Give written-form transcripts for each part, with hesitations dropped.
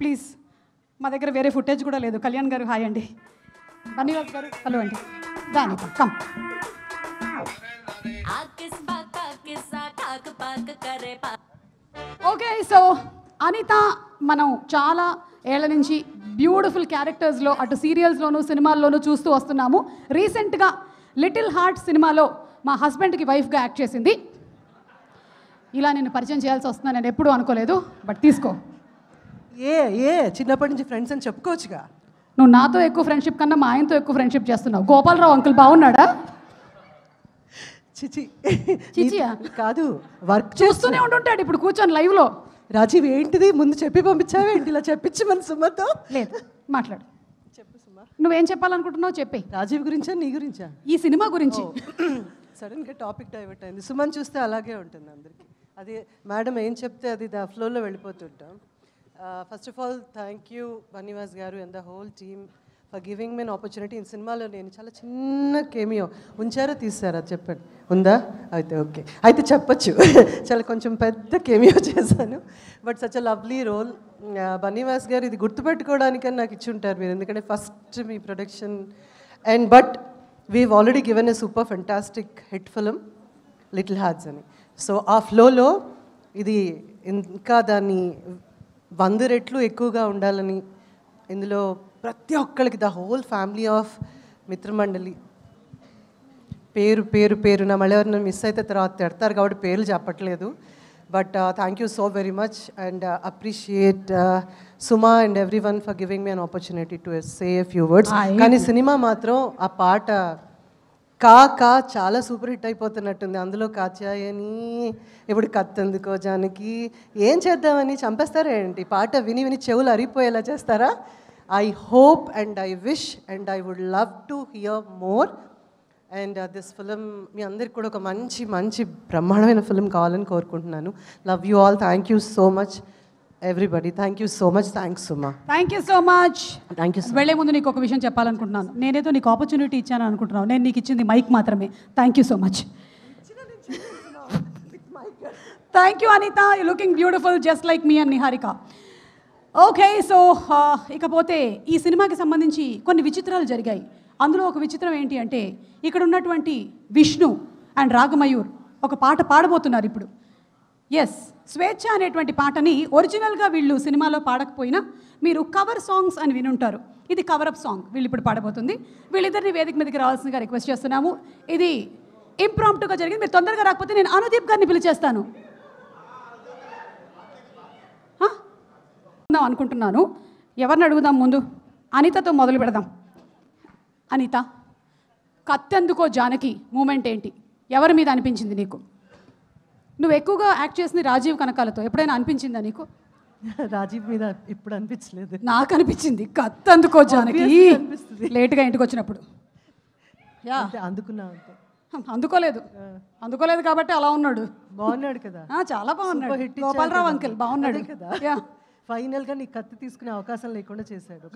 Please, మా దగ్గర వేరే ఫుటేజ్ కూడా లేదు. కళ్యాణ్ గారు హాయ్ అండి, బన్నీవాస్ గారు హలో అండి, దాని కమ్. ఓకే, సో అనిత మనం చాలా ఏళ్ల నుంచి బ్యూటిఫుల్ క్యారెక్టర్స్లో అటు సీరియల్స్లోనూ సినిమాల్లోనూ చూస్తూ వస్తున్నాము. రీసెంట్గా లిటిల్ హార్ట్ సినిమాలో మా హస్బెండ్కి వైఫ్గా యాక్ట్ చేసింది. ఇలా నేను పరిచయం చేయాల్సి వస్తుందని నేను ఎప్పుడూ అనుకోలేదు, బట్ తీసుకో. చిన్నప్పటి నుంచి ఫ్రెండ్స్ అని చెప్పుకోవచ్చుగా. నువ్వు నాతో ఎక్కువ ఫ్రెండ్షిప్ కన్నా మా ఆయనతో ఎక్కువ ఫ్రెండ్షిప్ చేస్తున్నావు. గోపాలరావు అంకుల్ బాగున్నాడా? చిచియా కాదు, వర్క్ చూస్తూనే ఉంటుంటాడు ఇప్పుడు కూర్చొని లైవ్లో. రాజీవ్ ఏంటిది ముందు చెప్పి పంపించావే ఏంటి, ఇలా చెప్పించి మన సుమతో? లేదు, మాట్లాడు. చెప్పు సుమ, నువ్వేం చెప్పాలనుకుంటున్నావు చెప్పి. రాజీవ్ గురించా నీ గురించా? ఈ సినిమా గురించి. సడన్గా టాపిక్ డైవర్ట్ అయింది. సుమన్ చూస్తే అలాగే ఉంటుంది అందరికీ. అది మేడం ఏం చెప్తే అది దా ఫ్లోలో వెళ్ళిపోతుంటాం. First of all thank you Bunny Vas గారు and the whole team for giving me an opportunity. ఈ సినిమాలో నేను చాలా చిన్న కేమియో ఉంచారో తీసారా చెప్పండి, ఉందా? అయితే ఓకే, అయితే చెప్పచ్చు. చాలా కొంచెం పెద్ద కేమియో చేశాను, but such a lovely role. Bunny Vas గారు ఇది గుర్తుపెట్టుకోవడానికని నాకు ఇచ్చి ఉంటారు మీరు, ఎందుకంటే first me production. And but we've already given a super fantastic hit film, Little Hearts అని. సో ఆ ఫ్లోలో ఇది ఇంకా దాన్ని 100 రెట్లు ఎక్కువగా ఉండాలని, ఇందులో ప్రతి ఒక్కరికి ద హోల్ ఫ్యామిలీ ఆఫ్ మిత్రమండలి పేరు పేరు పేరున మళ్ళీ ఎవరైనా మిస్ అయితే తర్వాత తిడతారు కాబట్టి పేర్లు చెప్పట్లేదు. But thank you so very much and appreciate Suma and every one for giving me an opportunity to say a few words. కానీ సినిమా మాత్రం ఆ పాట కా చాలా సూపర్ హిట్ అయిపోతున్నట్టుంది. అందులో కాచాయని ఇప్పుడు కత్తెందుకో జానకి ఏం చేద్దామని చంపేస్తారా ఏంటి? పాట విని విని చెవులు అరిగిపోయేలా చేస్తారా? I hope and I wish and I would love to hear more. And this film మీ అందరికి కూడా ఒక మంచి మంచి బ్రహ్మాండమైన ఫిలిం కావాలని కోరుకుంటున్నాను. Love you all. Thank you so much everybody. Thank you so much. Thanks Suma. Thank you so much. Thank you. వెళ్లే ముందు నీకు ఒక విషయం చెప్పాలనుకుంటున్నాను. నేనేదో నీకు ఆపర్చునిటీ ఇచ్చాను అనుకుంటున్నాను, నేను నీకు ఇచ్చింది మైక్ మాత్రమే. Thank you so much. Thank you Anitha, you looking beautiful just like me and Niharika. Okay, so ఇకపోతే ఈ సినిమాకి సంబంధించి కొన్ని విచిత్రాలు జరిగాయి. అందులో ఒక విచిత్రం ఏంటి అంటే, ఇక్కడ ఉన్నటువంటి విష్ణు అండ్ రాగమయూర్ ఒక పాట పాడబోతున్నారు ఇప్పుడు. ఎస్, స్వేచ్ఛ అనేటువంటి పాటని ఒరిజినల్గా వీళ్ళు సినిమాలో పాడకపోయినా మీరు కవర్ సాంగ్స్ అని వినుంటారు. ఇది కవరప్ సాంగ్ వీళ్ళు ఇప్పుడు పాడబోతుంది. వీళ్ళిద్దరిని వేదిక మీదకి రావాల్సిందిగా రిక్వెస్ట్ చేస్తున్నాము. ఇది ఇంప్రాంప్టుగా జరిగింది, మీరు తొందరగా రాకపోతే నేను అనుదీప్ గారిని పిలిచేస్తాను అనుకుంటున్నాను. ఎవరిని అడుగుదాం ముందు? అనితతో మొదలు పెడదాం. అనిత, కత్తెందుకో జానకి మూమెంట్ ఏంటి? ఎవరి మీద అనిపించింది నీకు? నువ్వు ఎక్కువగా యాక్ట్ చేసింది రాజీవ్ కనకాలతో, ఎప్పుడైనా అనిపించిందా నీకు? రాజీవ్ మీద ఇప్పుడు అనిపించలేదు, నాకు అనిపించింది. కత్తెందుకో జానకి లేట్గా ఇంటికి వచ్చినప్పుడు. అందుకోలేదు కాబట్టి అలా ఉన్నాడు. బాగున్నాడు కదా, చాలా బాగున్నాడు. గోపాలరావు అంకుల్ బాగున్నాడు కదా. ఫైనల్గా నీ కత్తి తీసుకునే అవకాశం లేకుండా చేశాడు.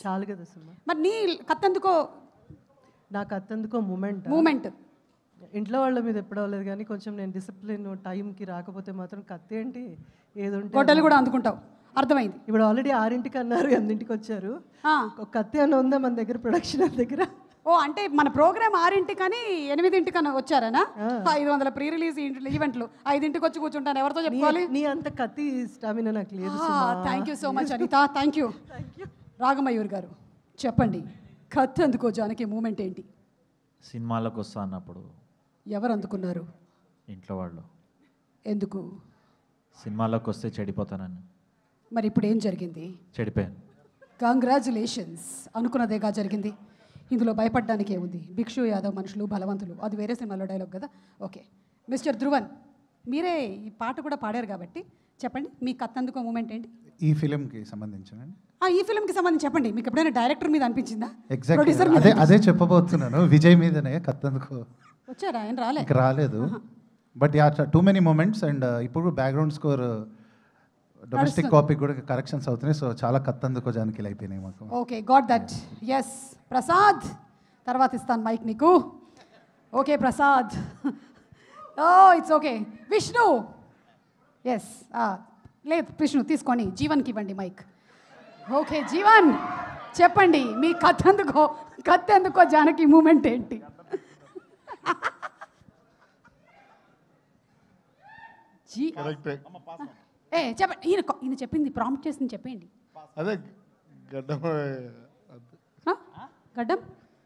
చాలు కదా సుమా. మరి నీ కత్తెందుకో? నా కత్తెందుకో మూమెంట్ ఇంట్లో వాళ్ళ మీద ఎప్పుడు అవ్వలేదు, కానీ కొంచెం నేను డిసిప్లిన్ టైంకి రాకపోతే మాత్రం కత్తి ఏంటి ఏదో గొడ్డలు కూడా అందుకుంటావు, అర్థమైంది. ఇప్పుడు ఆల్రెడీ 6ంటికి అన్నారు, 8ంటికి వచ్చారు. కత్తి అన్న ఉందా మన దగ్గర ప్రొడక్షన్ దగ్గర? ఓ, అంటే మన ప్రోగ్రామ్ 6ంటికి కానీ 8ంటికన్నా వచ్చారనా? 500 ప్రీ రిలీజ్ ఈవెంట్లు 5ంటికి వచ్చి కూర్చుంటాను, ఎవరితో చెప్పుకోవాలి? నీ అంత కత్తి స్టామినా నాకు లేదు. Thank you so much Anitha, thank you. Ragamayur గారు చెప్పండి, కత్తెందుకో జానకి మూమెంట్ ఏంటి? సినిమాలకు వస్తా అన్నప్పుడు ఎవరు అందుకున్నారు? ఇంట్లో వాళ్ళు. ఎందుకు? సినిమాలోకి వస్తే చెడిపోతానని. మరి ఇప్పుడు ఏం జరిగింది? చెడిపోయాను. కంగ్రాచులేషన్స్. అనుకున్నదేగా జరిగింది, ఇందులో భయపడడానికి ఏముంది? భిక్షు యాదవ్ మనుషులు బలవంతులు, అది వేరే సినిమాలో డైలాగ్ కదా. ఓకే, మిస్టర్ ధ్రువన్, మీరే ఈ పాట కూడా పాడారు కాబట్టి చెప్పండి, మీ కత్తెందుకో మూమెంట్ ఏంటి? ఈ ఫిలింకి సంబంధించిన ఈ ఫిలింకి సంబంధించి చెప్పండి. మీకు ఎప్పుడైనా డైరెక్టర్ మీద అనిపించిందా? ఎగ్జాక్ట్లీ అదే చెప్పబోతున్నాను. విజయ్ మీదనే కత్తెందుకో. వచ్చారా? ఆయన రాలేదు. But too many moments. And ఇప్పుడు బ్యాక్గ్రౌండ్ స్కోర్ డొమెస్టిక్ కాపీ కూడా కరెక్షన్స్ అవుతున్నాయి. సో చాలా కత్తెందుకో జానకి అయిపోయినాయి మాకు. Okay, got that. Yes Prasad, తర్వాత ఇస్తాను మైక్ నీకు. Okay Prasad. Oh it's okay. Vishnu, yes లేదు విష్ణు తీసుకొని జీవన్కి ఇవ్వండి మైక్. ఓకే జీవన్ చెప్పండి మీ కథ ఎందుకో జానకి మూమెంట్ ఏంటి? చెప్పండి, ఈయన చెప్పింది ప్రాంప్ట్ చేసింది చెప్పండి. అదే గడ్డం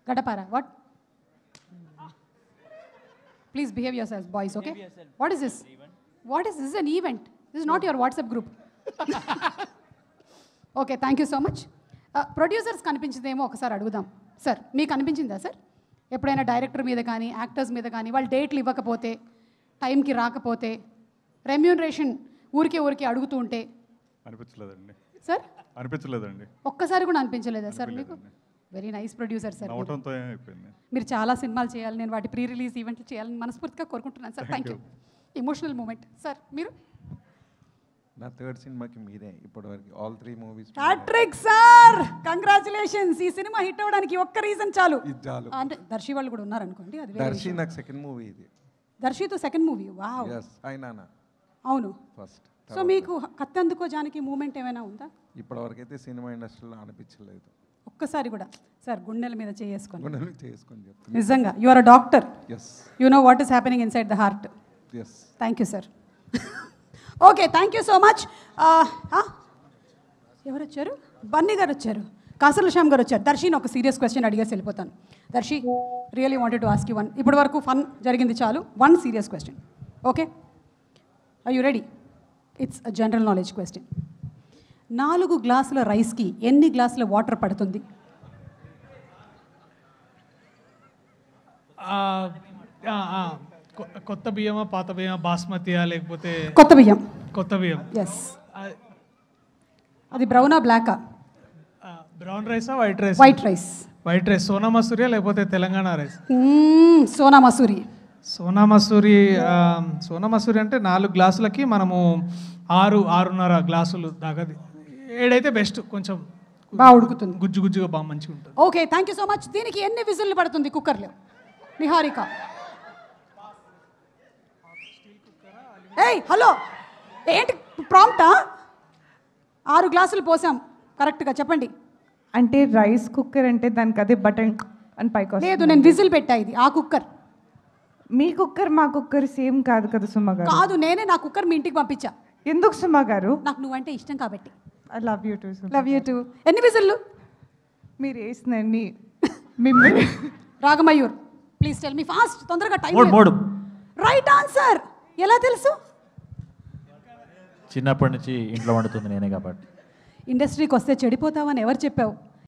గడ్డపారా what? Please behave yourself boys. Okay what is this? An event. This is not your WhatsApp group. Okay thank you so much. Producers కనిపించిందేమో ఒకసారి అడుగుదాం. సార్ మీకు అనిపించిందా సార్ ఎప్పుడైనా డైరెక్టర్ మీద కానీ యాక్టర్స్ మీద కానీ వాళ్ళు డేట్లు ఇవ్వకపోతే, టైంకి రాకపోతే, రెమ్యూనరేషన్ ఊరికే అడుగుతూ ఉంటే? అనిపించలేదండి సార్. అనిపించలేదండి. ఒక్కసారి కూడా అనిపించలేదా సార్ మీకు? Very nice producer sir. మీరు చాలా సినిమాలు చేయాలి, నేను వాటి ప్రీ రిలీజ్ ఈవెంట్లు చేయాలని మనస్ఫూర్తిగా కోరుకుంటున్నాను sir. Thank you. Emotional moment. Sir మీరు? నా థర్డ్ సినిమాకి మీరే ఇప్పటివరకు all 3 movies. Hattrick sir, congratulations. ఈ సినిమా హిట్ అవ్వడానికి ఒక్క రీజన్ చాలు. ఇది చాలు. అంటే దర్శి వాళ్ళు కూడా ఉన్నారు అనుకోండి, అది వేరే దర్శి విషయం. నాకు సెకండ్ మూవీ ఇది. దర్శితో సెకండ్ మూవీ. వావ్. yes అయినా అవును. ఫస్ట్. సో మీకు కత్తందుకో జానకి మూమెంట్ ఏమైనా ఉందా? ఇప్పటివరకు అయితే సినిమా ఇండస్ట్రీలో అనిపించలేదు. ఒక్కసారి కూడా సార్ గుండెల మీద చేసుకొని చెప్తాను. నిజంగా you are a doctor, yes you know what is happening inside the heart. Yes thank you sir. Okay thank you so much. ఎవరు వచ్చారు? బన్నీ గారు వచ్చారు, కాసర్ల శ్యామ్ గారు వచ్చారు. దర్శిని ఒక సీరియస్ క్వశ్చన్ అడిగేసి వెళ్ళిపోతాను. Darsi really wanted to ask you one. ఇప్పటి వరకు ఫన్ జరిగింది చాలు, one serious question. Okay are you ready? It's a general knowledge question. 4 గ్లాసుల రైస్కి ఎన్ని గ్లాసుల వాటర్ పడుతుంది? కొత్త బియ్యమా పాత బియ్యమా, బాస్మతియా లేకపోతే కొత్త బియ్యం? కొత్త బియ్యం. ఎస్. అది బ్రౌనా బ్లాకా? బ్రౌన్ రైసా white rice? White rice. White rice. Sona మసూరియా లేకపోతే తెలంగాణ రైస్? సోనా మసూరి. సోనా మసూరి అంటే 4 గ్లాసులకి మనము 6.5 గ్లాసులు దాకా. 7 అయితే బెస్ట్, కొంచెం బాగా ఉడుకుతుంది, గుజ్జుగా బాగా మంచిగా ఉంటుంది. Okay thank you so much. దీనికి ఎన్ని విజిల్లు పడుతుంది కుక్కర్లో? నిహారిక. ఏయ్ హలో, ఏంటి ప్రాంప్టా? 6 గ్లాసులు పోసాం కరెక్ట్గా చెప్పండి. అంటే రైస్ కుక్కర్ అంటే దానికి అదే బటన్ అని పైకి లేదు, నేను విజిల్ పెట్టా. ఇది ఆ కుక్కర్. మీ కుక్కర్ మా కుక్కర్ సేమ్ కాదు కదా సుమ గారు? కాదు, నేనే నా కుక్కర్ మీ ఇంటికి పంపించా. ఎందుకు సుమ గారు? నాకు నువ్వంటే ఇష్టం కాబట్టి. I love you two. Love you two. ఎన్ని విజిల్లు? మీరు వేసినండి మిమ్మల్ని. Ragamayur please tell me fast, తొందరగా టైం. 3 right answer. ఎలా తెలుసు? చిన్నప్పటి నుంచి ఇంట్లో వండుతుంది నేనే కాబట్టి. ఇండస్ట్రీకి వస్తే చెడిపోతావని ఎవరు చెప్పావు?